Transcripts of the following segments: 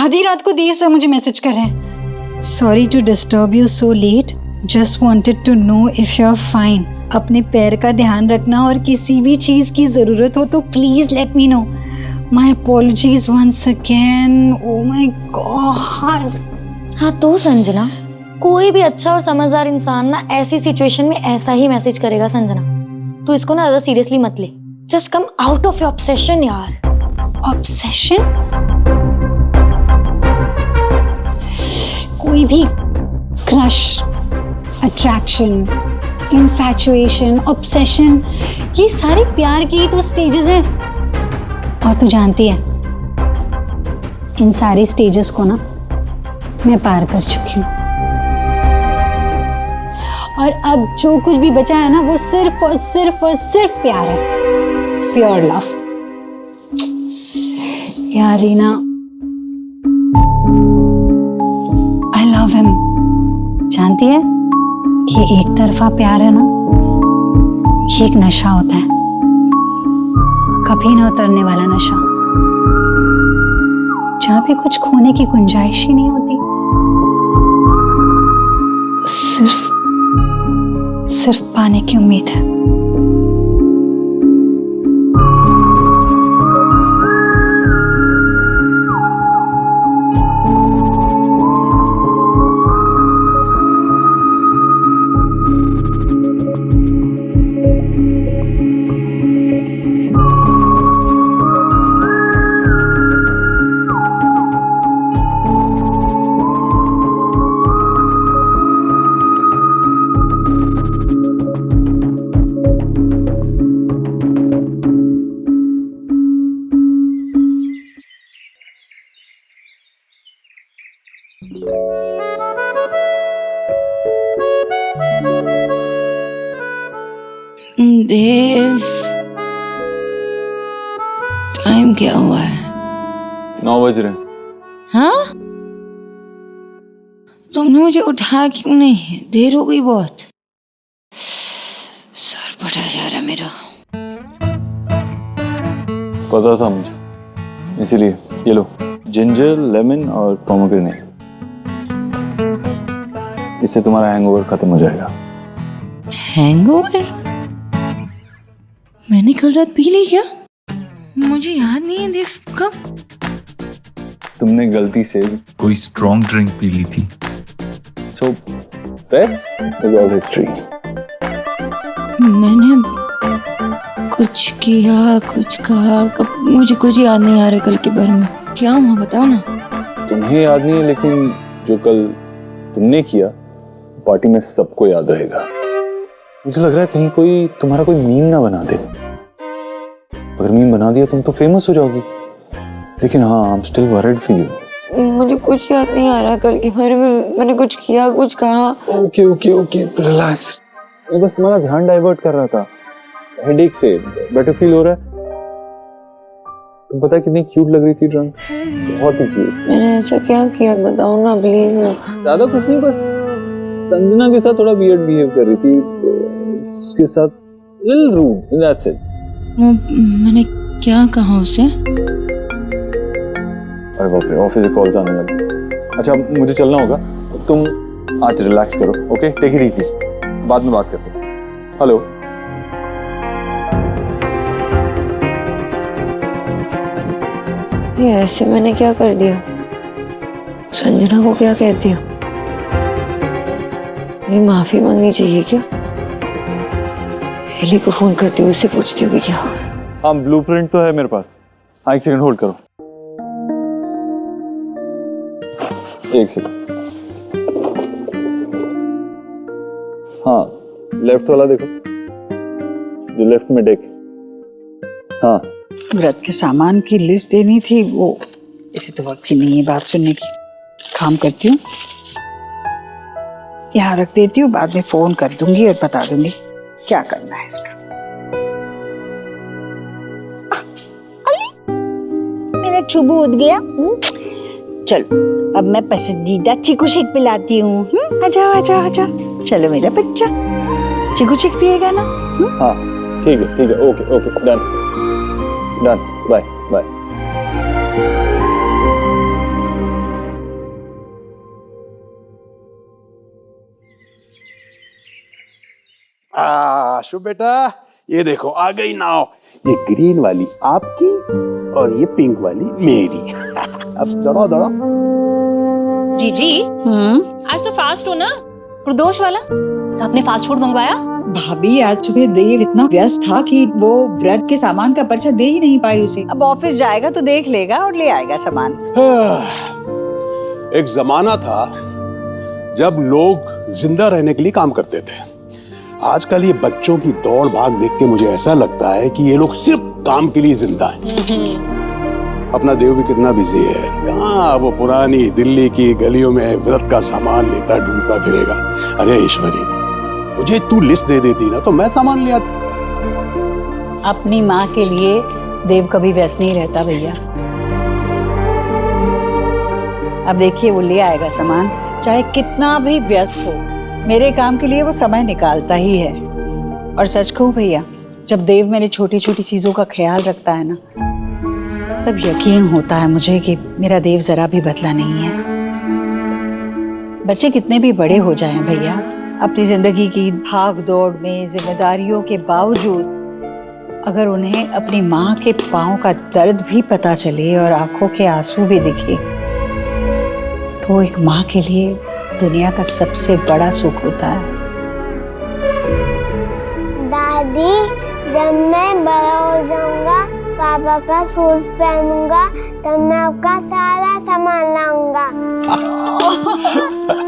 आधी रात को देर से मुझे मैसेज कर रहे हैं। Sorry to disturb you so late, just wanted to know if you are fine. अपने पैर का ध्यान रखना और किसी भी चीज की जरूरत हो तो please let me know. My apologies once again. Oh my God. हाँ तो संजना, कोई भी अच्छा और समझदार इंसान ना ऐसी सिचुएशन में ऐसा ही मैसेज करेगा संजना। तू इसको ना ज्यादा सीरियसली मत ले। Just come out of your obsession यार। ऑब्सेशन? कोई भी क्रश, अट्रैक्शन, इन्फैचुएशन, ऑब्सेशन, ये सारे प्यार के ही तो स्टेजेस हैं। और तू जानती है, इन सारे स्टेजेस को ना मैं पार कर चुकी हूँ। और अब जो कुछ भी बचा है ना वो सिर्फ और सिर्फ और सिर्फ प्यार है, प्योर लव। यार रीना, आई लव हिम। जानती है, ये एक तरफा प्यार है ना, ये एक नशा होता है, कभी ना उतरने वाला नशा, जहां पे कुछ खोने की गुंजाइश ही नहीं होती, सिर्फ पाने की उम्मीद है। देव, टाइम क्या हुआ है? 9 बज रहे हैं। हाँ? तुमने मुझे उठाया क्यों नहीं? देर हो गई बहुत। सर फटा जा रहा मेरा। पता था मुझे, इसीलिए ये लो, जिंजर, लेमन और पोमेग्रेनेट। इससे तुम्हारा हैंगओवर खत्म हो जाएगा। हैंगओवर? मैंने कल रात पी ली क्या? मुझे याद नहीं है देव, कब? तुमने गलती से कोई स्ट्रॉन्ग ड्रिंक पी ली थी। So, rest is all history. मैंने कुछ किया, कुछ कहा, मुझे कुछ याद नहीं आ रहा कल के बारे में। क्या हुआ बताओ ना। तुम्हें याद नहीं है, लेकिन जो कल तुमने किया पार्टी में सबको याद रहेगा। मुझे लग रहा है कहीं कोई तुम्हारा कोई मीम ना बना दे। अगर मीम बना दिया तुम तो फेमस हो जाओगी। लेकिन हाँ, I am still worried for you. मुझे कुछ याद नहीं आ रहा कल के बारे में। मैंने कुछ किया, कुछ कहा। Okay okay okay, relax. मैं बस तुम्हारा ध्यान डाइवर्ट कर रहा था हेडेक से। बेटर फील हो रहा है? तुम पता है कितनी क्यूट लग रही थी ड्रंक, बहुत ही क्यूट। मैंने ऐसा क्या किया बताओ ना प्लीज। ज्यादा कुछ नहीं, बस संजना के साथ थोड़ा वियर्ड बिहेव कर रही थी, उसके साथ लिटिल रूड, दैट्स इट। मैंने क्या कहा उसे? अरे बाप रे, ऑफिस से कॉल्स आने लगे। अच्छा, मुझे चलना होगा, तुम आज रिलैक्स करो, ओके? टेक इट इजी, बाद में बात करते हैं। हेलो। ये ऐसे मैंने क्या कर दिया? संजना को क्या कह दिया? मुझे माफी मांगनी चाहिए क्या? हेली को फोन करती हूँ, उससे पूछती हूँ कि क्या हुआ। हाँ, ब्लूप्रिंट तो है मेरे पास। हाँ, एक सेकंड होल्ड करो। एक सेकंड। हाँ, लेफ्ट वाला देखो, जो लेफ्ट में डेक। हाँ, व्रत के सामान की लिस्ट देनी थी, वो इसे तो वक्त ही नहीं है बात सुनने की। काम करती हूँ, यहाँ रख देती हूँ, बाद में फोन कर दूंगी और बता दूंगी क्या करना है इसका। मेरा चुबू उठ गया। चलो अब मैं पसंदीदा चीकू शेक पिलाती हूँ। आजा आजा आजा, चलो मेरा बच्चा, चीकू शेक पिएगा ना? हाँ ठीक है, okay okay, done done, bye bye. Shubh बेटा, ये देखो आ गई नाव। ये ग्रीन वाली आपकी और ये पिंक वाली मेरी। अब दौड़ो दौड़ो। जीजी आज तो फास्ट हो ना, प्रदोष वाला तो आपने फास्ट फूड मंगवाया? भाभी आज सुबह देव इतना व्यस्त था कि वो व्रत के सामान का पर्चा दे ही नहीं पाई उसे। अब ऑफिस जाएगा तो देख लेगा और ले आएगा सामान। एक जमाना था जब लोग जिंदा रहने के लिए काम करते थे। आजकल ये बच्चों की दौड़ भाग देख के मुझे ऐसा लगता है कि ये लोग सिर्फ काम के लिए जिंदा हैं। अपना देव भी कितना बिजी है, कहाँ वो पुरानी दिल्ली की गलियों में व्रत का सामान लेता ढूंढता फिरेगा। अरे ईश्वरी, मुझे तू लिस्ट दे देती ना तो मैं सामान ले आता। अपनी माँ के लिए देव कभी व्यस्त नहीं रहता भैया। अब देखिए वो ले आएगा सामान, चाहे कितना भी व्यस्त हो, मेरे काम के लिए वो समय निकालता ही है। और सच कहूं भैया, जब देव मेरी छोटी छोटी चीजों का ख्याल रखता है ना, तब यकीन होता है मुझे कि मेरा देव जरा भी बदला नहीं है। बच्चे कितने भी बड़े हो जाएं भैया, अपनी जिंदगी की भाग दौड़ में जिम्मेदारियों के बावजूद अगर उन्हें अपनी माँ के पाँव का दर्द भी पता चले और आंखों के आंसू भी दिखे, तो एक माँ के लिए दुनिया का सबसे बड़ा सुख होता है। दादी, जब मैं बड़ा हो जाऊंगा, पापा का सूट पहनूंगा, तब मैं आपका सारा सामान लाऊंगा।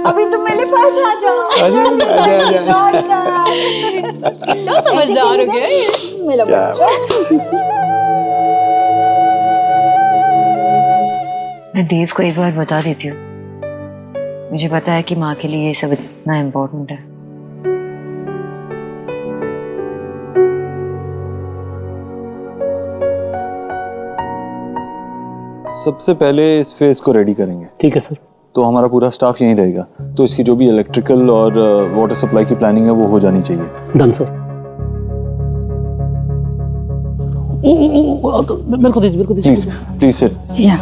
अभी तुम मेरे पास आ जाओ। क्या समझदार हो गया ये मेरा बच्चा। मैं देव को एक बार बता देती हूँ। मुझे पता है कि माँ के लिए ये सब इतना इम्पोर्टेंट है। सबसे पहले इस फेज को रेडी करेंगे। ठीक है सर। तो हमारा पूरा स्टाफ यहीं रहेगा, तो इसकी जो भी इलेक्ट्रिकल और वाटर सप्लाई की प्लानिंग है वो हो जानी चाहिए। Done sir. मेरे को दीजिए प्लीज प्लीज सिट। या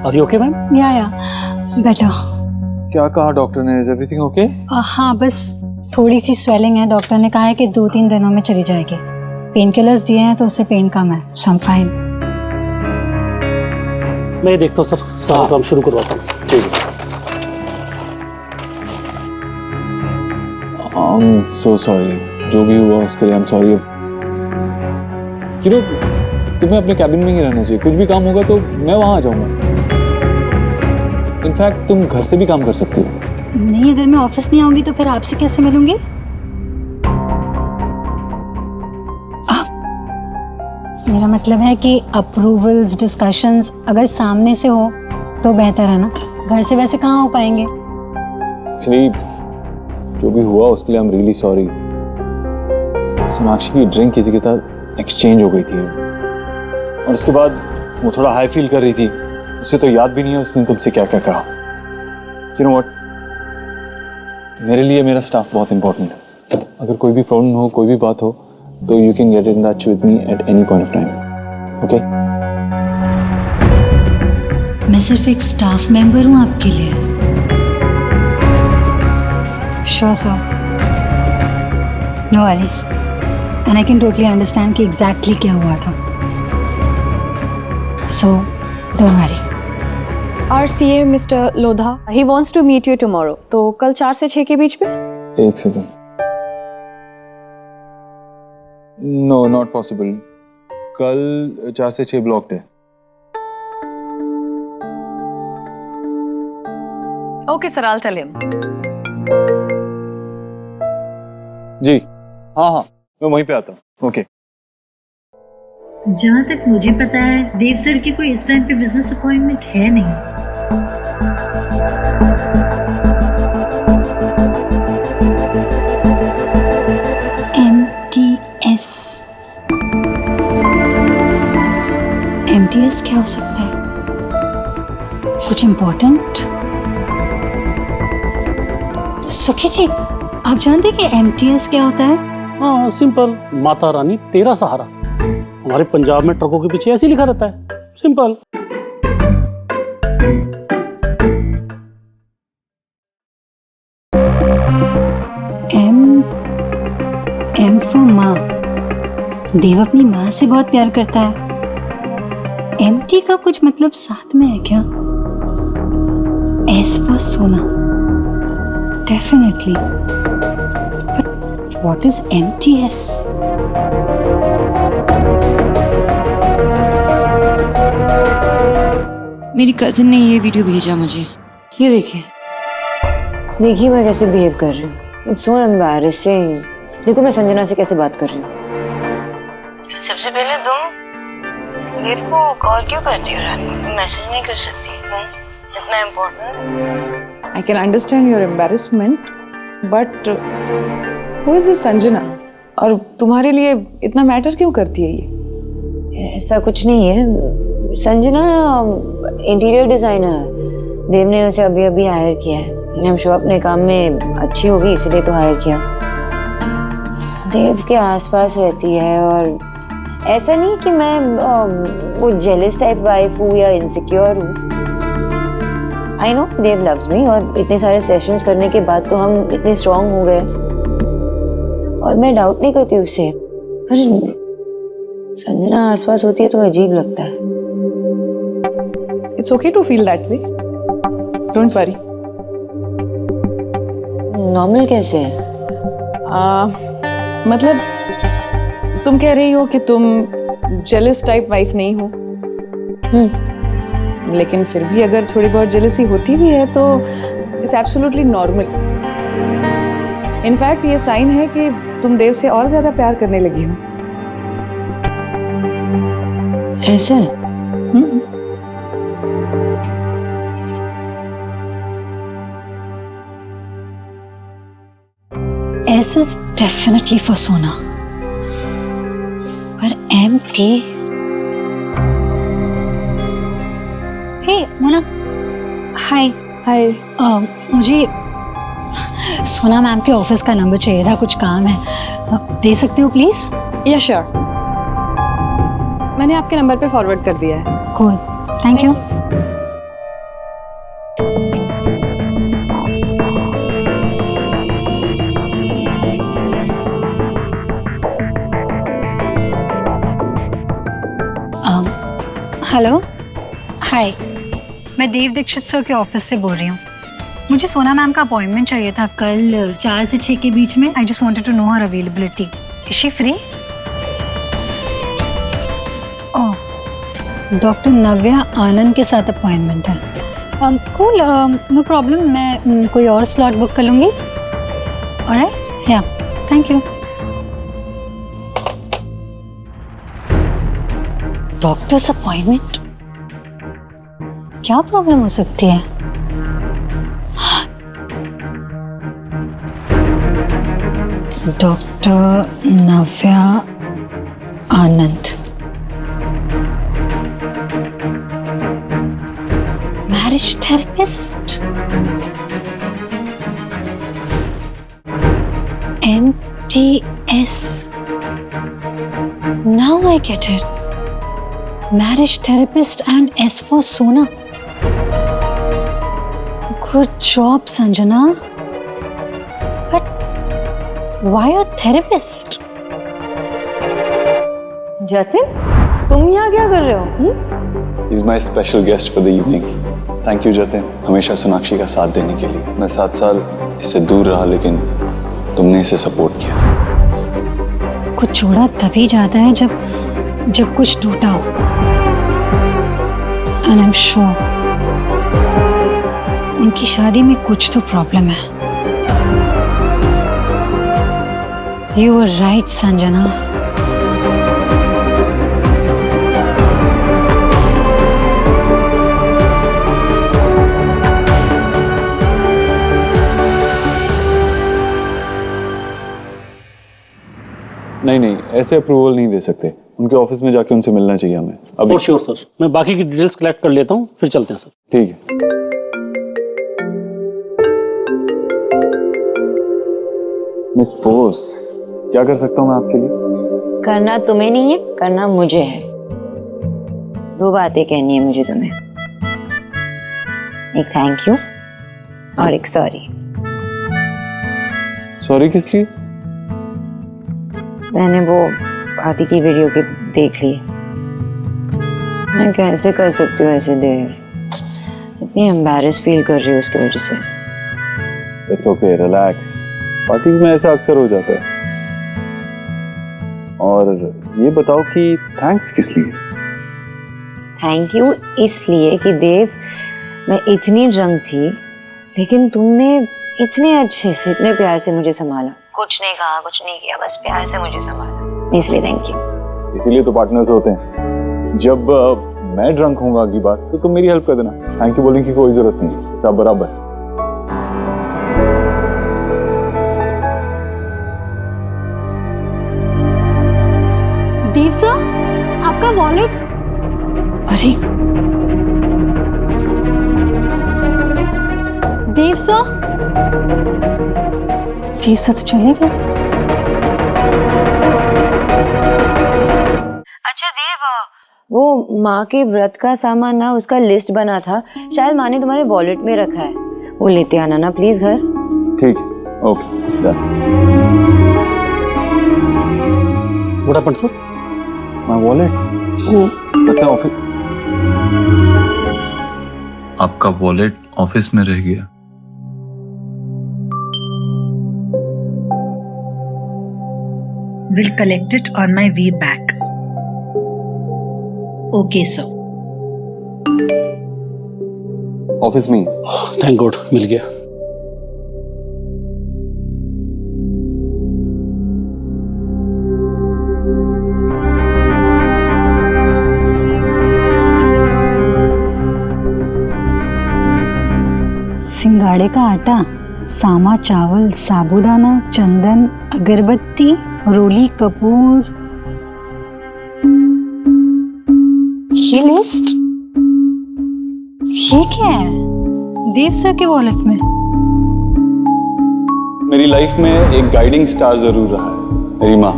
आर यू ओके मैम? या बेटा। क्या कहा डॉक्टर ने? Is everything okay? हाँ, बस थोड़ी सी स्वेलिंग है। डॉक्टर ने कहा है कि 2-3 दिनों में चली जाएगी। पेन किलर्स दिए हैं तो उससे पेन कम है। सो आई एम फाइन। मैं देखता हूँ सर, सारा काम शुरू करवाता हूँ। ठीक है। आई एम सो सॉरी, जो भी हुआ उसके लिए आई एम सॉरी। तुम्हें अपने कैबिन में ही रहना चाहिए। कुछ भी काम होगा तो मैं वहां आ जाऊंगा। इनफैक्ट तुम घर से भी काम कर सकती हो। नहीं, अगर मैं ऑफिस नहीं आऊंगी तो फिर आपसे कैसे मिलूंगी? मेरा मतलब है कि अप्रूवल्स, डिस्कशंस अगर सामने से हो तो बेहतर है ना। घर से वैसे कहाँ हो पाएंगे। एक्चुअली जो भी हुआ उसके लिए I am really sorry. Sonakshi की ड्रिंक किसी के साथ एक्सचेंज हो गई थी और उसके बाद वो थोड़ा हाई फील कर रही थी। उसे तो याद भी नहीं है उसने तुमसे क्या क्या कहा। यू नो व्हाट, मेरे लिए मेरा स्टाफ बहुत इंपॉर्टेंट है। अगर कोई भी प्रॉब्लम हो, कोई भी बात हो, तो you can get in touch with me at any point of time. Okay? मैं सिर्फ एक स्टाफ मेंबर हूँ आपके लिए। Sure, sir. No worries. And I can totally understand कि exactly क्या हुआ था. So, don't worry. Our CA Mr. Lodha, he wants to meet you tomorrow. तो कल 4 से 6 के बीच में? एक सेकंड। No, not possible. कल 4 से 6 ब्लॉक्ड है। Okay, sir, I'll tell him. जी हाँ, मैं वहीं पे आता हूँ। ओके। जहाँ तक मुझे पता है, देव सर की कोई इस टाइम पे बिजनेस अपॉइंटमेंट है नहीं। MTS क्या हो सकता है? कुछ इम्पोर्टेंट? सुखी जी, आप जानते हैं कि MTS क्या होता है? हाँ, सिंपल, माता रानी तेरा सहारा। हमारे पंजाब में ट्रकों के पीछे ऐसे लिखा रहता है, सिंपल। MTS देव अपनी माँ से बहुत प्यार करता है। एम्प्टी का कुछ मतलब साथ में है क्या? एस फॉर सोना, definitely, but what is empty S? मेरी कजिन ने ये वीडियो भेजा मुझे, ये देखिए। देखिए मैं कैसे बिहेव कर रही हूँ। It's so embarrassing. देखो मैं संजना से कैसे बात कर रही हूँ। सबसे पहले तुम देव को कॉल क्यों करती हो रात में? मैसेज नहीं कर सकती? इतना important? I can understand your embarrassment, but who is this Sanjana? और तुम्हारे लिए इतना मैटर क्यों करती है ये? ऐसा कुछ नहीं है। संजना इंटीरियर डिजाइनर है। देव ने उसे अभी अभी हायर किया है। हम शो अपने काम में अच्छी होगी इसलिए तो हायर किया। देव के आसपास रहती है और ऐसा नहीं कि मैं वो जेलस टाइप वाइफ हूँ या इनसिक्योर हूँ। I know Dev loves me और इतने सारे सेशंस करने के बाद तो हम इतने स्ट्रांग हो गए और मैं डाउट नहीं करती उससे, पर संजना आसपास होती है तो अजीब लगता है। It's okay to feel that way. Don't worry. Normal कैसे है? मतलब तुम कह रही हो कि तुम जेलस टाइप वाइफ नहीं हो, लेकिन फिर भी अगर थोड़ी बहुत जेलसी होती भी है तो इट्स एब्सोल्युटली नॉर्मल। इनफैक्ट ये साइन है कि तुम देव से और ज्यादा प्यार करने लगी हो। ऐसा? S is definitely for Sona, पर empty. Hey मोना, हाय। हाय। मुझे सोना मैम के ऑफिस का नंबर चाहिए था, कुछ काम है। दे सकते हो प्लीज? या श्योर, मैंने आपके नंबर पे फॉरवर्ड कर दिया है। Cool, thank you. हेलो, हाय, मैं देव दीक्षित सर के ऑफिस से बोल रही हूँ। मुझे सोना मैम का अपॉइंटमेंट चाहिए था कल 4 से 6 के बीच में। I just wanted to know her availability. Is she free? Oh, doctor Navya Anand के साथ अपॉइंटमेंट है। कूल, नो प्रॉब्लम, मैं कोई और स्लॉट बुक कर लूँगी। ऑलराइट, या, थैंक यू। डॉक्टर्स अपॉइंटमेंट, क्या प्रॉब्लम हो सकती है? Doctor Navya Anand, marriage therapist, MTS। Now I get it. Marriage therapist and S for Sona. Good job, Sanjana. But why a therapist? Jatin, तुम यहाँ क्या कर रहे हो? He's my special guest for the evening. Thank you, Jatin, हमेशा सोनाक्षी का साथ देने के लिए। मैं 7 साल इससे दूर रहा लेकिन तुमने इसे सपोर्ट किया। कुछ जोड़ा तभी जाता है जब कुछ टूटा हो। And I'm sure उनकी शादी में कुछ तो प्रॉब्लम है। You were right, Sanjana. नहीं, ऐसे अप्रूवल नहीं दे सकते। उनके ऑफिस में जाके उनसे मिलना चाहिए हमें अभी। फॉर श्योर सर, मैं बाकी की डिटेल्स कलेक्ट कर लेता हूँ, फिर चलते हैं सर। ठीक है। मिस बोस, क्या कर सकता हूँ मैं आपके लिए? करना तुम्हें नहीं है, करना मुझे है। 2 बातें कहनी है मुझे तुम्हें, एक थैंक यू और एक सॉरी। सॉरी किस लिए? मैंने वो पार्टी की वीडियो के देख लिए। मैं कैसे कर सकती हूँ ऐसे देव, इतनी एम्बैरेस फील कर रही हूँ उसकी वजह से। It's okay, relax. पार्टी में ऐसा अक्सर हो जाता है। और ये बताओ कि थैंक्स किस लिए? थैंक यू इसलिए कि देव मैं इतनी ड्रंक थी लेकिन तुमने इतने अच्छे से इतने प्यार से मुझे संभाला, कुछ नहीं कहा कुछ नहीं किया, बस प्यार से मुझे संभाला, इसलिए थैंक यू। इसीलिए तो पार्टनर्स होते हैं। जब मैं ड्रंक होऊंगा अगली बार तो तुम मेरी हेल्प कर देना, थैंक यू बोलने की कोई जरूरत नहीं, सब बराबर। देव सर, आपका वॉलेट। अरे देव सर, देव सर तो चले गए। अच्छा देव, वो माँ के व्रत का सामान ना, उसका लिस्ट बना था, शायद माँ ने तुम्हारे वॉलेट में रखा है, वो लेते आना ना प्लीज घर। ठीक है, okay done. What happened sir? My wallet, वो पता ऑफिस। आपका वॉलेट ऑफिस में रह गया। Will collect it on my way back. Okay, sir. Office में। थैंक गॉड, मिल गया। सिंगाड़े का आटा, सामा चावल, साबूदाना, चंदन, अगरबत्ती, रोली कपूर। ये लिस्ट, ये क्या है? देव सर के वॉलेट में। मेरी लाइफ में एक गाइडिंग स्टार जरूर रहा है मेरी माँ।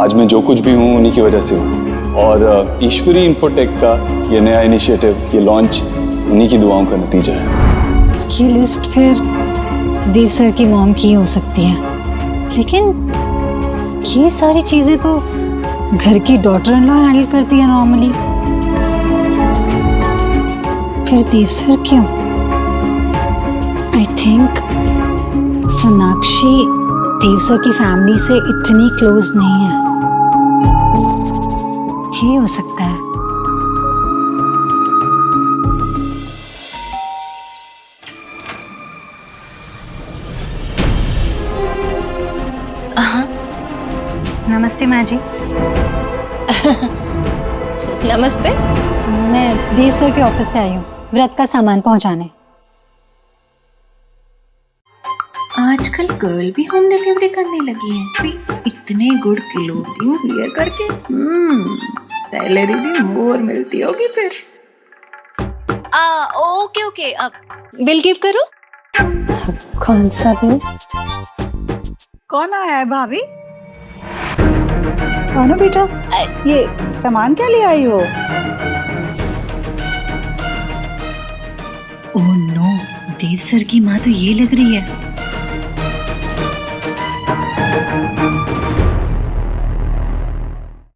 आज मैं जो कुछ भी हूँ उन्हीं की वजह से हूँ, और ईश्वरी इन्फोटेक का ये नया इनिशिएटिव, ये लॉन्च उन्हीं की दुआओं का नतीजा है। ये लिस्ट फिर देव सर की मॉम की हो सकती है, लेकिन ये सारी चीजें तो घर की डॉटर इन लॉ हैंडल करती है नॉर्मली। फिर देव सर क्यों? I think Sonakshi Dev sir की फैमिली से इतनी क्लोज नहीं है, ये हो सकता है। नमस्ते माँ जी। नमस्ते। मैं देव सर के ऑफिस से आई हूँ व्रत का सामान पहुँचाने। आजकल गर्ल भी होम डिलीवरी करने लगी है। भी इतने गुड क्लोथिंग वियर करके सैलरी भी मोर मिलती होगी फिर। ओके ओके, अब बिल गिव करो। कौन सा बिल? कौन आया है भाभी? कौन हो बेटा? ये सामान क्या ले आई हो? ओह नो, देव सर की माँ तो ये लग रही है।